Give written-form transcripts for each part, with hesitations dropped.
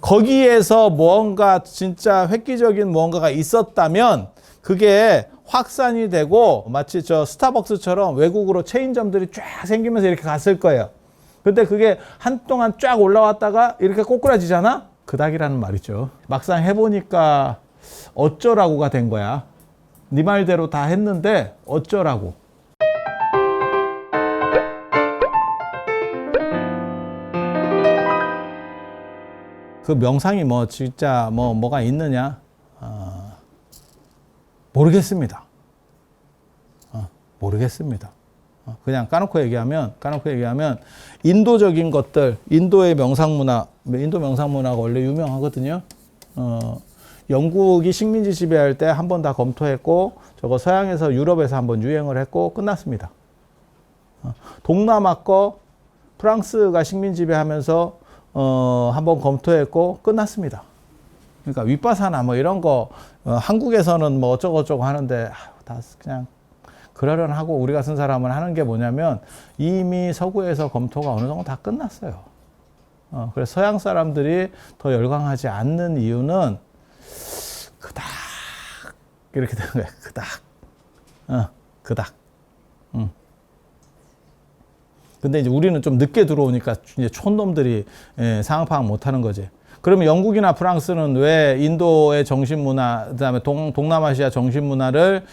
거기에서 무언가 진짜 획기적인 무언가가 있었다면 그게 확산이 되고 마치 저 스타벅스처럼 외국으로 체인점들이 쫙 생기면서 이렇게 갔을 거예요. 근데 그게 한동안 쫙 올라왔다가 이렇게 꼬꾸라지잖아? 그닥이라는 말이죠. 막상 해보니까 어쩌라고가 된 거야. 네 말대로 다 했는데 어쩌라고. 그 명상이 뭐 진짜 뭐가 있느냐? 모르겠습니다. 모르겠습니다. 그냥 까놓고 얘기하면 인도적인 것들, 인도의 명상문화, 인도 명상문화가 원래 유명하거든요. 영국이 식민지 지배할 때 한 번 다 검토했고, 저거 서양에서 유럽에서 한번 유행을 했고 끝났습니다. 동남아 거 프랑스가 식민지 지배하면서 한번 검토했고 끝났습니다. 그러니까 윗바사나 뭐 이런 거 한국에서는 뭐 어쩌고저쩌고 하는데 다 그냥 그러려하고 우리 같은 사람은 하는 게 뭐냐면 이미 서구에서 검토가 어느 정도 다 끝났어요. 그래서 서양 사람들이 더 열광하지 않는 이유는 그닥 이렇게 되는 거예요. 그닥. 근데 이제 우리는 좀 늦게 들어오니까 이제 촌놈들이 상황 파악 못 하는 거지. 그러면 영국이나 프랑스는 왜 인도의 정신문화, 그 다음에 동남아시아 정신문화를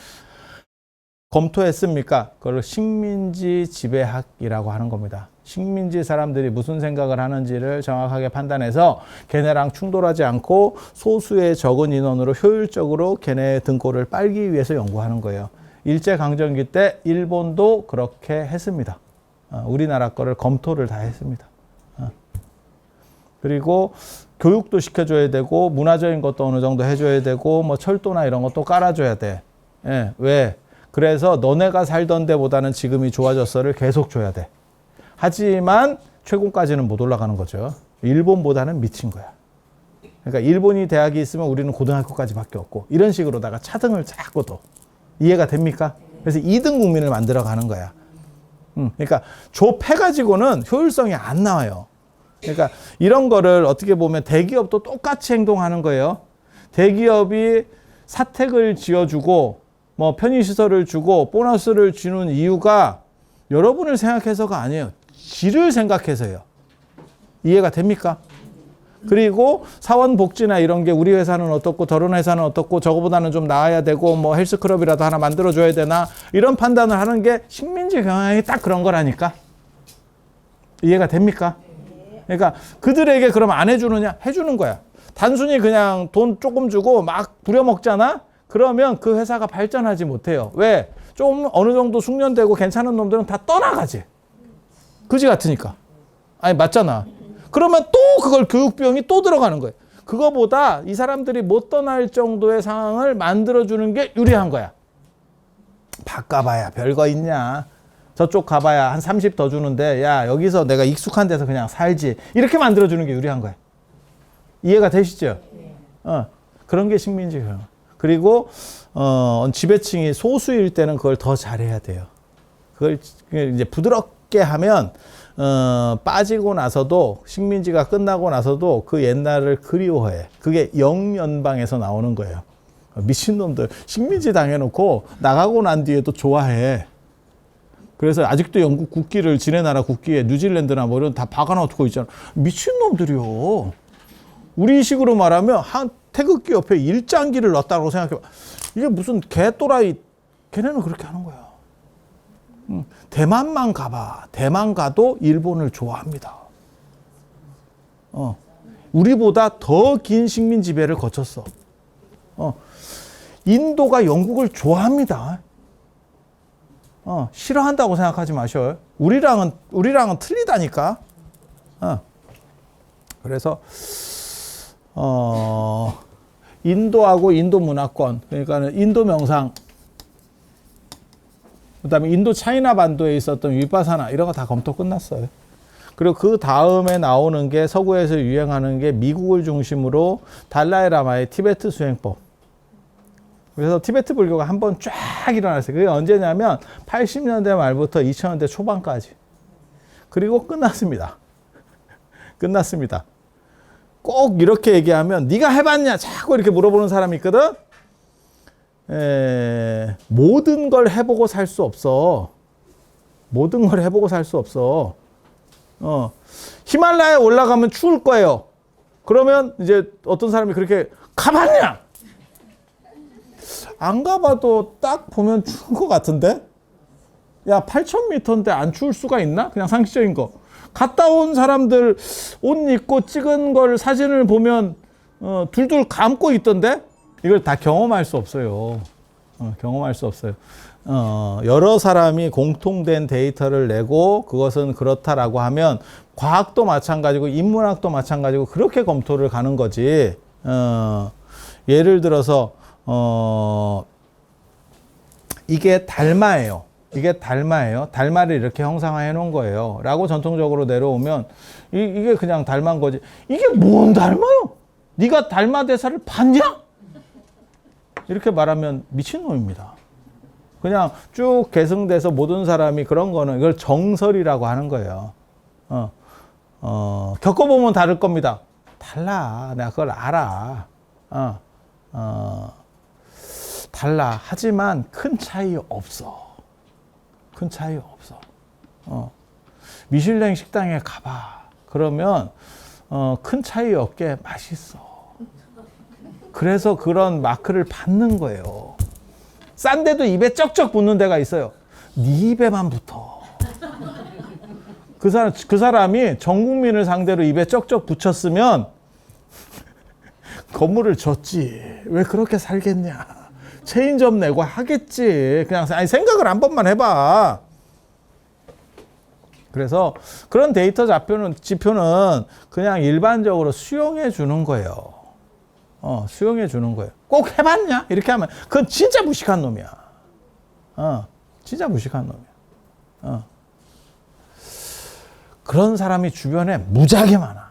검토했습니까? 그걸 식민지 지배학이라고 하는 겁니다. 식민지 사람들이 무슨 생각을 하는지를 정확하게 판단해서 걔네랑 충돌하지 않고 소수의 적은 인원으로 효율적으로 걔네의 등골을 빨기 위해서 연구하는 거예요. 일제강점기 때 일본도 그렇게 했습니다. 우리나라 거를 검토를 다 했습니다. 그리고 교육도 시켜줘야 되고 문화적인 것도 어느 정도 해줘야 되고 뭐 철도나 이런 것도 깔아줘야 돼. 왜? 그래서 너네가 살던 데보다는 지금이 좋아졌어를 계속 줘야 돼. 하지만 최고까지는 못 올라가는 거죠. 일본보다는 미친 거야. 그러니까 일본이 대학이 있으면 우리는 고등학교까지밖에 없고 이런 식으로다가 차등을 자꾸 둬. 이해가 됩니까? 그래서 2등 국민을 만들어 가는 거야. 그러니까 좁혀가지고는 효율성이 안 나와요. 그러니까 이런 거를 어떻게 보면 대기업도 똑같이 행동하는 거예요. 대기업이 사택을 지어주고 뭐 편의시설을 주고 보너스를 주는 이유가 여러분을 생각해서가 아니에요. 지를 생각해서요. 이해가 됩니까? 그리고 사원복지나 이런 게 우리 회사는 어떻고 저런 회사는 어떻고 저거보다는 좀 나아야 되고 뭐 헬스클럽이라도 하나 만들어줘야 되나 이런 판단을 하는 게 식민지 경향이 딱 그런 거라니까. 이해가 됩니까? 그러니까 그들에게 그러면 안 해주느냐? 해주는 거야. 단순히 그냥 돈 조금 주고 막 부려먹잖아? 그러면 그 회사가 발전하지 못해요. 왜? 좀 어느 정도 숙련되고 괜찮은 놈들은 다 떠나가지. 그지 같으니까. 아니 맞잖아. 그러면 또 그걸 교육비용이 또 들어가는 거예요. 그거보다 이 사람들이 못 떠날 정도의 상황을 만들어주는 게 유리한 거야. 바꿔봐야 별거 있냐. 저쪽 가봐야 한 30 더 주는데 야 여기서 내가 익숙한 데서 그냥 살지. 이렇게 만들어주는 게 유리한 거야. 이해가 되시죠? 그런 게 식민지 경영. 그리고 지배층이 소수일 때는 그걸 더 잘해야 돼요. 그걸 이제 부드럽게 하면 빠지고 나서도 식민지가 끝나고 나서도 그 옛날을 그리워해. 그게 영연방에서 나오는 거예요. 미친놈들 식민지 당해놓고 나가고 난 뒤에도 좋아해. 그래서 아직도 영국 국기를 지네 나라 국기에 뉴질랜드나 뭐 이런 다 박아놓고 있잖아. 미친놈들이요. 우리식으로 말하면 한 태극기 옆에 일장기를 넣었다고 생각해봐. 이게 무슨 개또라이. 걔네는 그렇게 하는 거야. 대만만 가봐. 대만 가도 일본을 좋아합니다. 우리보다 더 긴 식민 지배를 거쳤어. 인도가 영국을 좋아합니다. 싫어한다고 생각하지 마셔요. 우리랑은 틀리다니까. 그래서 인도하고 인도 문화권, 그러니까 인도 명상, 그 다음에 인도 차이나 반도에 있었던 윗바사나 이런 거 다 검토 끝났어요. 그리고 그 다음에 나오는 게 서구에서 유행하는 게 미국을 중심으로 달라이라마의 티베트 수행법. 그래서 티베트 불교가 한번 쫙 일어났어요. 그게 언제냐면 80년대 말부터 2000년대 초반까지. 그리고 끝났습니다. 끝났습니다. 꼭 이렇게 얘기하면 네가 해봤냐 자꾸 이렇게 물어보는 사람이 있거든. 모든 걸 해보고 살 수 없어. 모든 걸 해보고 살 수 없어. 히말라야에 올라가면 추울 거예요. 그러면 이제 어떤 사람이 그렇게 가봤냐? 안 가봐도 딱 보면 추운 것 같은데? 야, 8,000m인데 안 추울 수가 있나? 그냥 상식적인 거. 갔다 온 사람들 옷 입고 찍은 걸 사진을 보면 둘둘 감고 있던데? 이걸 다 경험할 수 없어요. 경험할 수 없어요. 여러 사람이 공통된 데이터를 내고 그것은 그렇다라고 하면 과학도 마찬가지고 인문학도 마찬가지고 그렇게 검토를 가는 거지. 예를 들어서 이게 달마예요. 이게 달마예요. 달마를 이렇게 형상화해 놓은 거예요. 라고 전통적으로 내려오면 이게 그냥 달마인 거지. 이게 뭔 달마요? 네가 달마 대사를 봤냐? 이렇게 말하면 미친놈입니다. 그냥 쭉 계승돼서 모든 사람이 그런 거는 이걸 정설이라고 하는 거예요. 겪어보면 다를 겁니다. 달라. 내가 그걸 알아. 달라. 하지만 큰 차이 없어. 큰 차이 없어. 미슐랭 식당에 가봐. 그러면 큰 차이 없게 맛있어. 그래서 그런 마크를 받는 거예요. 싼데도 입에 쩍쩍 붙는 데가 있어요. 네 입에만 붙어. 그 사람이 전 국민을 상대로 입에 쩍쩍 붙였으면 건물을 줬지. 왜 그렇게 살겠냐. 체인점 내고 하겠지. 그냥 아니 생각을 한 번만 해봐. 그래서 그런 데이터 지표는 그냥 일반적으로 수용해 주는 거예요. 수용해 주는 거예요. 꼭 해봤냐? 이렇게 하면 그건 진짜 무식한 놈이야. 진짜 무식한 놈이야. 그런 사람이 주변에 무지하게 많아.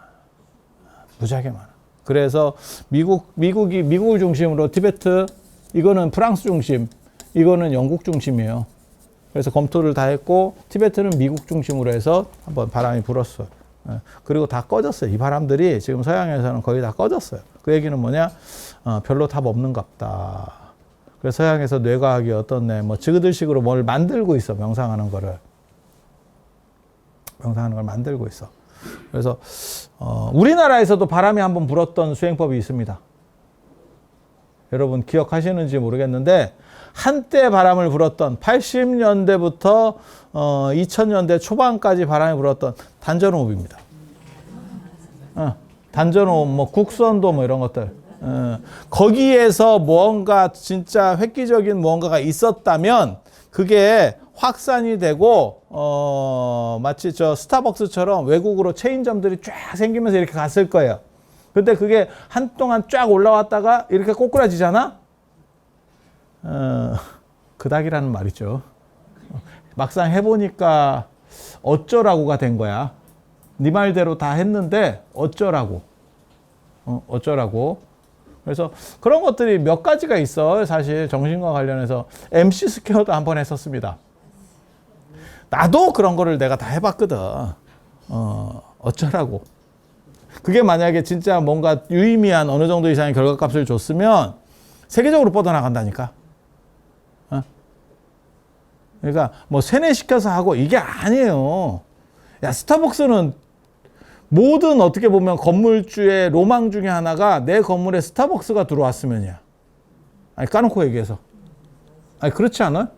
무지하게 많아. 그래서 미국을 중심으로 티베트, 이거는 프랑스 중심, 이거는 영국 중심이에요. 그래서 검토를 다 했고 티베트는 미국 중심으로 해서 한번 바람이 불었어요. 그리고 다 꺼졌어요. 이 바람들이 지금 서양에서는 거의 다 꺼졌어요. 그 얘기는 뭐냐? 별로 답 없는갑다. 그래서 서양에서 뇌과학이 어떻네, 뭐 지그들식으로 뭘 만들고 있어. 명상하는 걸 만들고 있어. 그래서 우리나라에서도 바람이 한번 불었던 수행법이 있습니다. 여러분 기억하시는지 모르겠는데 한때 바람을 불었던 80년대부터 2000년대 초반까지 바람이 불었던 단전호흡입니다. 단전호흡, 뭐 국선도 뭐 이런 것들. 거기에서 무언가 진짜 획기적인 무언가가 있었다면 그게 확산이 되고 마치 저 스타벅스처럼 외국으로 체인점들이 쫙 생기면서 이렇게 갔을 거예요. 근데 그게 한동안 쫙 올라왔다가 이렇게 꼬꾸라지잖아? 그닥이라는 말이죠. 막상 해보니까 어쩌라고가 된 거야. 네 말대로 다 했는데 어쩌라고. 어쩌라고. 그래서 그런 것들이 몇 가지가 있어. 사실 정신과 관련해서 MC 스퀘어도 한번 했었습니다. 나도 그런 거를 내가 다 해봤거든. 어쩌라고. 그게 만약에 진짜 뭔가 유의미한 어느 정도 이상의 결과값을 줬으면 세계적으로 뻗어나간다니까. 그러니까 뭐 세뇌시켜서 하고 이게 아니에요. 야, 스타벅스는 모든 어떻게 보면 건물주의 로망 중에 하나가 내 건물에 스타벅스가 들어왔으면이야. 아니, 까놓고 얘기해서. 아니, 그렇지 않아요?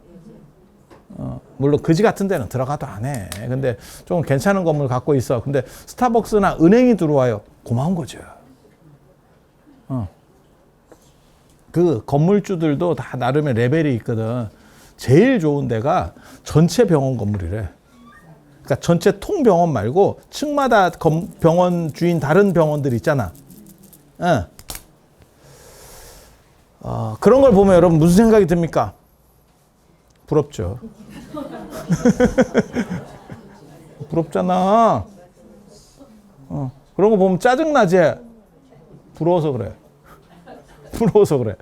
물론 거지 같은 데는 들어가도 안 해. 근데 좀 괜찮은 건물 갖고 있어. 근데 스타벅스나 은행이 들어와요. 고마운 거죠. 그 건물주들도 다 나름의 레벨이 있거든. 제일 좋은 데가 전체 병원 건물이래. 그러니까 전체 통병원 말고 층마다 병원 주인 다른 병원들 있잖아. 그런 걸 보면 여러분 무슨 생각이 듭니까? 부럽죠. 부럽잖아. 그런 거 보면 짜증나지? 부러워서 그래. 부러워서 그래.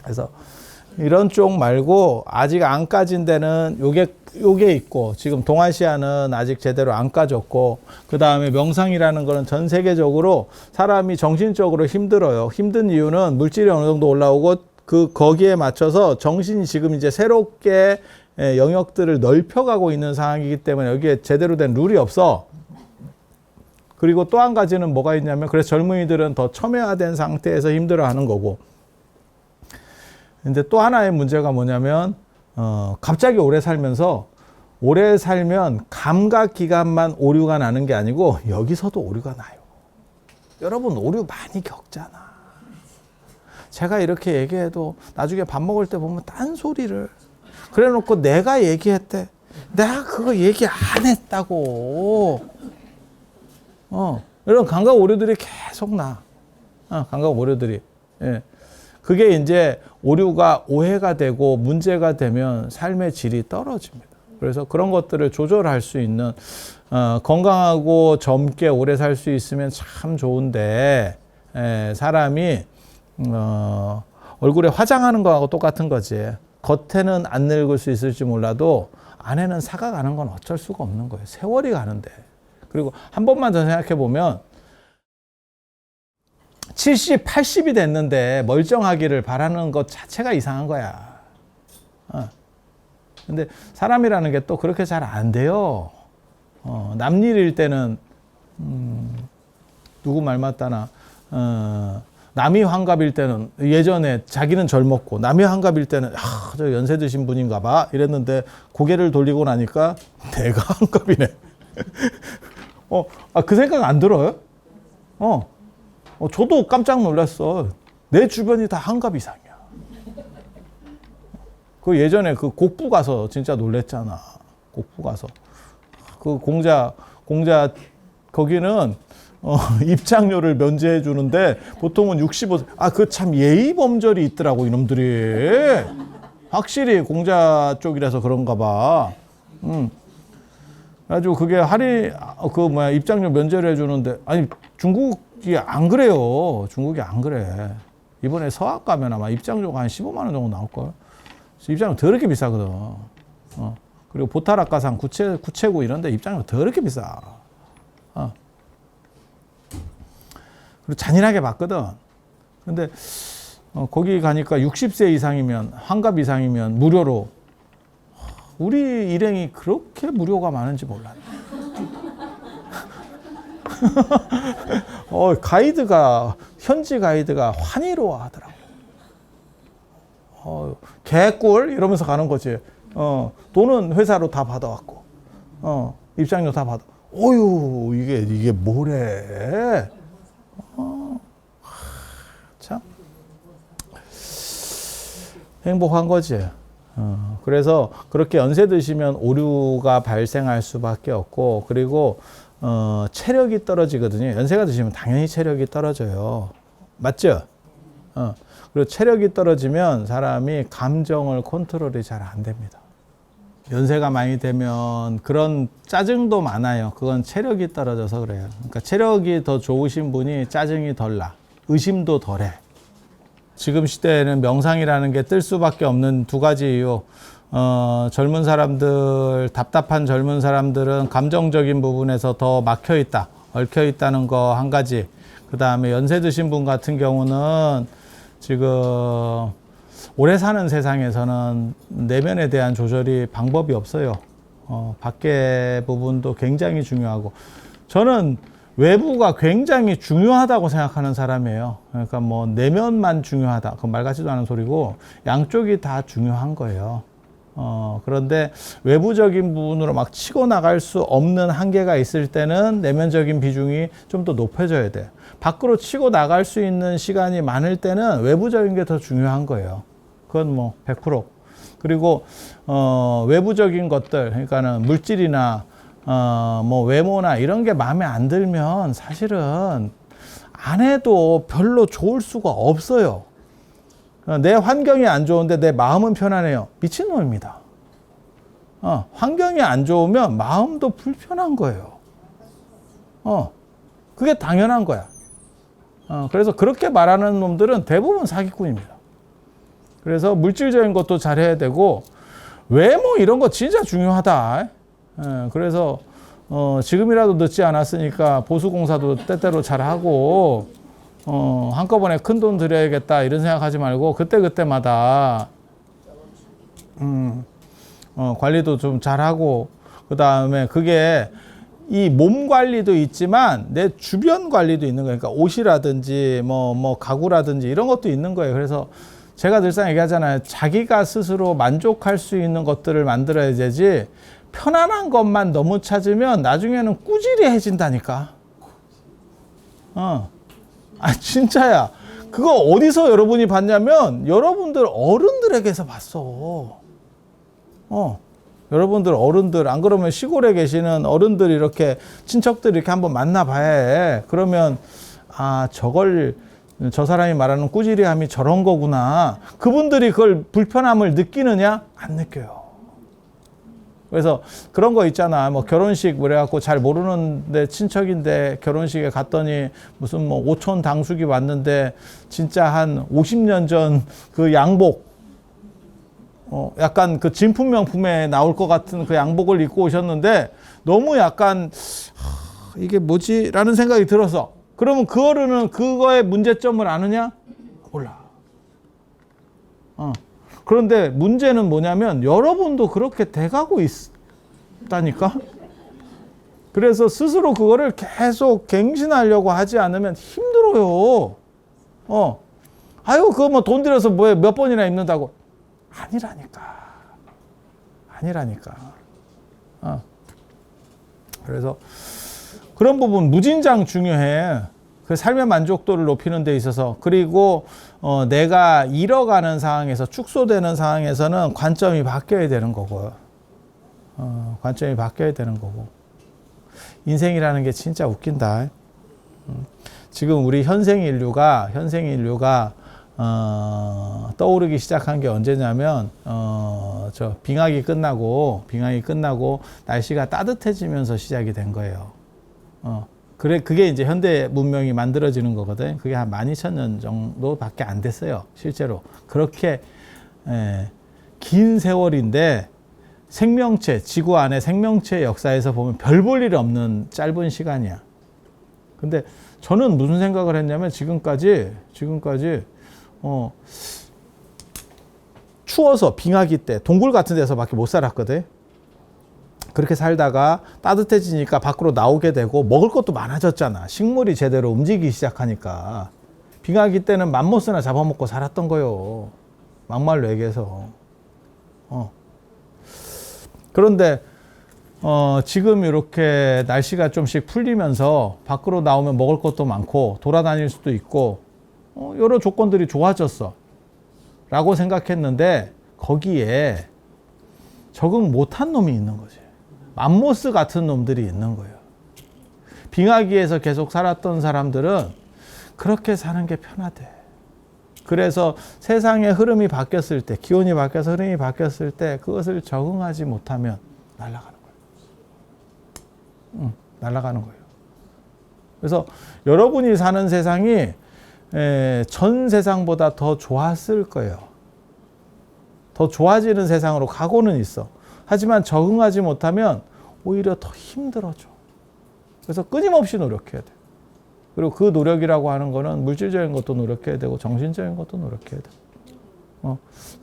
그래서 이런 쪽 말고 아직 안 까진 데는 요게 요게 있고, 지금 동아시아는 아직 제대로 안 까졌고, 그 다음에 명상이라는 거는 전 세계적으로 사람이 정신적으로 힘들어요. 힘든 이유는 물질이 어느 정도 올라오고, 거기에 맞춰서 정신이 지금 이제 새롭게 영역들을 넓혀가고 있는 상황이기 때문에 여기에 제대로 된 룰이 없어. 그리고 또 한 가지는 뭐가 있냐면, 그래서 젊은이들은 더 첨예화된 상태에서 힘들어하는 거고. 근데 또 하나의 문제가 뭐냐면, 갑자기 오래 살면서, 오래 살면 감각 기관만 오류가 나는 게 아니고 여기서도 오류가 나요. 여러분 오류 많이 겪잖아. 제가 이렇게 얘기해도 나중에 밥 먹을 때 보면 딴소리를 그래 놓고 내가 얘기했대. 내가 그거 얘기 안 했다고. 이런 감각 오류들이 계속 나. 감각 오류들이. 예. 그게 이제 오류가 오해가 되고 문제가 되면 삶의 질이 떨어집니다. 그래서 그런 것들을 조절할 수 있는 건강하고 젊게 오래 살 수 있으면 참 좋은데 사람이 얼굴에 화장하는 거하고 똑같은 거지. 겉에는 안 늙을 수 있을지 몰라도 안에는 사가가는 건 어쩔 수가 없는 거예요. 세월이 가는데. 그리고 한 번만 더 생각해 보면 70, 80이 됐는데 멀쩡하기를 바라는 것 자체가 이상한 거야. 근데 사람이라는 게 또 그렇게 잘 안 돼요. 남일일 때는, 누구 말 맞다나, 남이 환갑일 때는 예전에 자기는 젊었고, 남이 환갑일 때는, 저 연세 드신 분인가 봐. 이랬는데 고개를 돌리고 나니까 내가 환갑이네. 그 생각 안 들어요? 저도 깜짝 놀랐어. 내 주변이 다 환갑 이상이야. 그 예전에 그 곡부 가서 진짜 놀랬잖아. 곡부 가서. 그 공자, 거기는, 입장료를 면제해 주는데 보통은 65세. 그 참 예의 범절이 있더라고, 이놈들이. 확실히 공자 쪽이라서 그런가 봐. 그래가지고 그게 입장료 면제를 해 주는데, 아니, 중국이 안 그래요. 중국이 안 그래. 이번에 서학 가면 아마 입장료가 한 15만 원 정도 나올걸. 입장료 더럽게 비싸거든. 그리고 보타락가상 구체구 이런 데 입장료 더럽게 비싸. 그리고 잔인하게 받거든. 근데 거기 가니까 60세 이상이면, 환갑 이상이면 무료로. 우리 일행이 그렇게 무료가 많은지 몰랐네. 현지 가이드가 환희로워 하더라고. 개꿀 이러면서 가는 거지. 돈은 회사로 다 받아왔고, 입장료 다 받아. 어유, 이게 뭐래. 참. 행복한 거지. 그래서 그렇게 연세 드시면 오류가 발생할 수밖에 없고, 그리고, 체력이 떨어지거든요. 연세가 드시면 당연히 체력이 떨어져요. 맞죠? 그리고 체력이 떨어지면 사람이 감정을 컨트롤이 잘 안 됩니다. 연세가 많이 되면 그런 짜증도 많아요. 그건 체력이 떨어져서 그래요. 그러니까 체력이 더 좋으신 분이 짜증이 덜 나. 의심도 덜해. 지금 시대에는 명상이라는 게 뜰 수밖에 없는 두 가지 이유. 젊은 사람들, 답답한 젊은 사람들은 감정적인 부분에서 더 막혀 있다, 얽혀 있다는 거 한 가지. 그 다음에 연세 드신 분 같은 경우는 지금 오래 사는 세상에서는 내면에 대한 조절이 방법이 없어요. 밖의 부분도 굉장히 중요하고, 저는 외부가 굉장히 중요하다고 생각하는 사람이에요. 그러니까 뭐 내면만 중요하다, 그건 말 같지도 않은 소리고, 양쪽이 다 중요한 거예요. 그런데 외부적인 부분으로 막 치고 나갈 수 없는 한계가 있을 때는 내면적인 비중이 좀 더 높아져야 돼. 밖으로 치고 나갈 수 있는 시간이 많을 때는 외부적인 게 더 중요한 거예요. 그건 뭐 100%. 그리고 외부적인 것들, 그러니까는 물질이나 뭐 외모나 이런 게 마음에 안 들면 사실은 안 해도 별로 좋을 수가 없어요. 내 환경이 안 좋은데 내 마음은 편안해요. 미친놈입니다. 환경이 안 좋으면 마음도 불편한 거예요. 그게 당연한 거야. 그래서 그렇게 말하는 놈들은 대부분 사기꾼입니다. 그래서 물질적인 것도 잘해야 되고, 외모 이런 거 진짜 중요하다. 그래서 지금이라도 늦지 않았으니까 보수공사도 때때로 잘하고 한꺼번에 큰 돈 들여야겠다 이런 생각하지 말고 그때그때마다 관리도 좀 잘하고 그 다음에 그게 이 몸 관리도 있지만 내 주변 관리도 있는 거예요. 그러니까 옷이라든지 뭐 가구라든지 이런 것도 있는 거예요. 그래서 제가 늘상 얘기하잖아요. 자기가 스스로 만족할 수 있는 것들을 만들어야 되지 편안한 것만 너무 찾으면 나중에는 꾸지리해진다니까. 진짜야. 그거 어디서 여러분이 봤냐면 여러분들 어른들에게서 봤어. 여러분들 어른들, 안 그러면 시골에 계시는 어른들 이렇게 친척들 이렇게 한번 만나봐야 해. 그러면 저 사람이 말하는 꾸지리함이 저런 거구나. 그분들이 그걸 불편함을 느끼느냐? 안 느껴요. 그래서 그런 거 있잖아. 뭐 결혼식 그래갖고 잘 모르는데 친척인데 결혼식에 갔더니 무슨 뭐 5천 당숙이 왔는데 진짜 한 50년 전 그 양복, 약간 그 진품 명품에 나올 것 같은 그 양복을 입고 오셨는데 너무 약간 이게 뭐지? 라는 생각이 들어서 그러면 그 어른은 그거의 문제점을 아느냐? 몰라. 그런데 문제는 뭐냐면 여러분도 그렇게 돼가고 있다니까. 그래서 스스로 그거를 계속 갱신하려고 하지 않으면 힘들어요. 그거 뭐 돈 들여서 뭐에 몇 번이나 입는다고. 아니라니까. 그래서 그런 부분 무진장 중요해. 그 삶의 만족도를 높이는 데 있어서. 그리고 내가 잃어가는 상황에서 축소되는 상황에서는 관점이 바뀌어야 되는 거고. 관점이 바뀌어야 되는 거고. 인생이라는 게 진짜 웃긴다. 지금 우리 현생 인류가 떠오르기 시작한 게 언제냐면 빙하기 끝나고 날씨가 따뜻해지면서 시작이 된 거예요. 그게 이제 현대 문명이 만들어지는 거거든. 그게 한 12,000년 정도밖에 안 됐어요. 실제로 그렇게 긴 세월인데 지구 안에 생명체 역사에서 보면 별 볼 일 없는 짧은 시간이야. 근데 저는 무슨 생각을 했냐면 지금까지 추워서 빙하기 때 동굴 같은 데서밖에 못 살았거든. 그렇게 살다가 따뜻해지니까 밖으로 나오게 되고 먹을 것도 많아졌잖아. 식물이 제대로 움직이기 시작하니까. 빙하기 때는 맘모스나 잡아먹고 살았던 거요. 막말로 얘기해서. 그런데 지금 이렇게 날씨가 좀씩 풀리면서 밖으로 나오면 먹을 것도 많고 돌아다닐 수도 있고 여러 조건들이 좋아졌어 라고 생각했는데 거기에 적응 못한 놈이 있는 거지. 맘모스 같은 놈들이 있는 거예요. 빙하기에서 계속 살았던 사람들은 그렇게 사는 게 편하대. 그래서 세상의 흐름이 바뀌었을 때, 기온이 바뀌어서 흐름이 바뀌었을 때 그것을 적응하지 못하면 날아가는 거예요. 날아가는 거예요. 그래서 여러분이 사는 세상이 전 세상보다 더 좋았을 거예요. 더 좋아지는 세상으로 가고는 있어. 하지만 적응하지 못하면 오히려 더 힘들어져. 그래서 끊임없이 노력해야 돼. 그리고 그 노력이라고 하는 거는 물질적인 것도 노력해야 되고 정신적인 것도 노력해야 돼.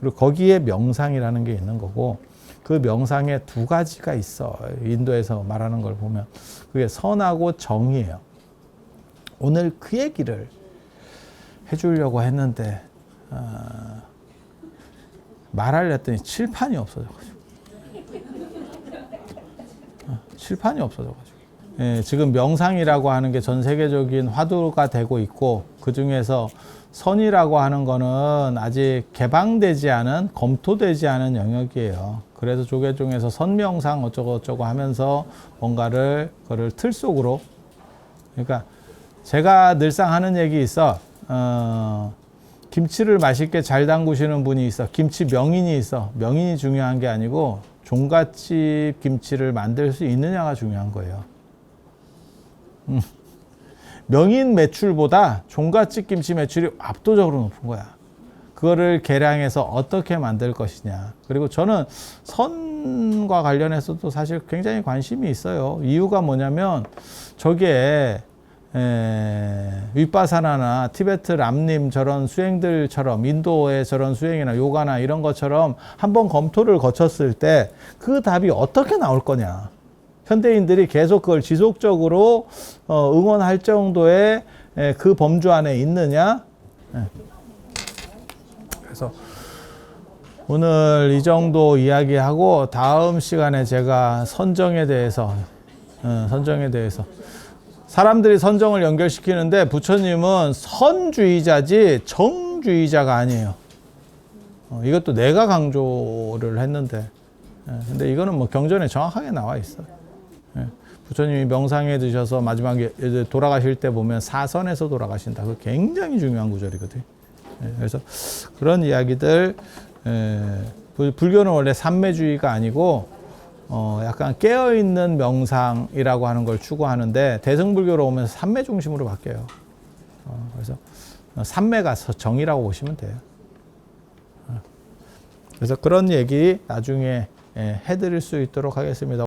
그리고 거기에 명상이라는 게 있는 거고 그 명상에 두 가지가 있어. 인도에서 말하는 걸 보면 그게 선하고 정이에요. 오늘 그 얘기를 해주려고 했는데 말하려 했더니 칠판이 없어져가지고 지금 명상이라고 하는 게 전 세계적인 화두가 되고 있고 그 중에서 선이라고 하는 거는 아직 개방되지 않은 검토되지 않은 영역이에요. 그래서 조계 중에서 선명상 어쩌고 하면서 뭔가를 그걸 틀 속으로 그러니까 제가 늘상 하는 얘기 있어. 김치를 맛있게 잘 담그시는 분이 있어. 김치 명인이 있어. 명인이 중요한 게 아니고 종갓집 김치를 만들 수 있느냐가 중요한 거예요. 명인 매출보다 종갓집 김치 매출이 압도적으로 높은 거야. 그거를 계량해서 어떻게 만들 것이냐. 그리고 저는 선과 관련해서도 사실 굉장히 관심이 있어요. 이유가 뭐냐면 저게 윗바사나나 티베트 람림 저런 수행들처럼 인도의 저런 수행이나 요가나 이런 것처럼 한번 검토를 거쳤을 때 그 답이 어떻게 나올 거냐. 현대인들이 계속 그걸 지속적으로 응원할 정도의 그 범주 안에 있느냐. 그래서 오늘 이 정도 이야기하고 다음 시간에 제가 선정에 대해서 사람들이 선정을 연결시키는데 부처님은 선주의자지 정주의자가 아니에요. 이것도 내가 강조를 했는데 근데 이거는 뭐 경전에 정확하게 나와 있어요. 부처님이 명상에 드셔서 마지막에 돌아가실 때 보면 사선에서 돌아가신다. 그거 굉장히 중요한 구절이거든요. 그래서 그런 이야기들, 불교는 원래 삼매주의가 아니고 약간 깨어있는 명상이라고 하는 걸 추구하는데 대승불교로 오면서 삼매 중심으로 바뀌어요. 그래서 삼매가 정이라고 보시면 돼요. 그래서 그런 얘기 나중에 해드릴 수 있도록 하겠습니다.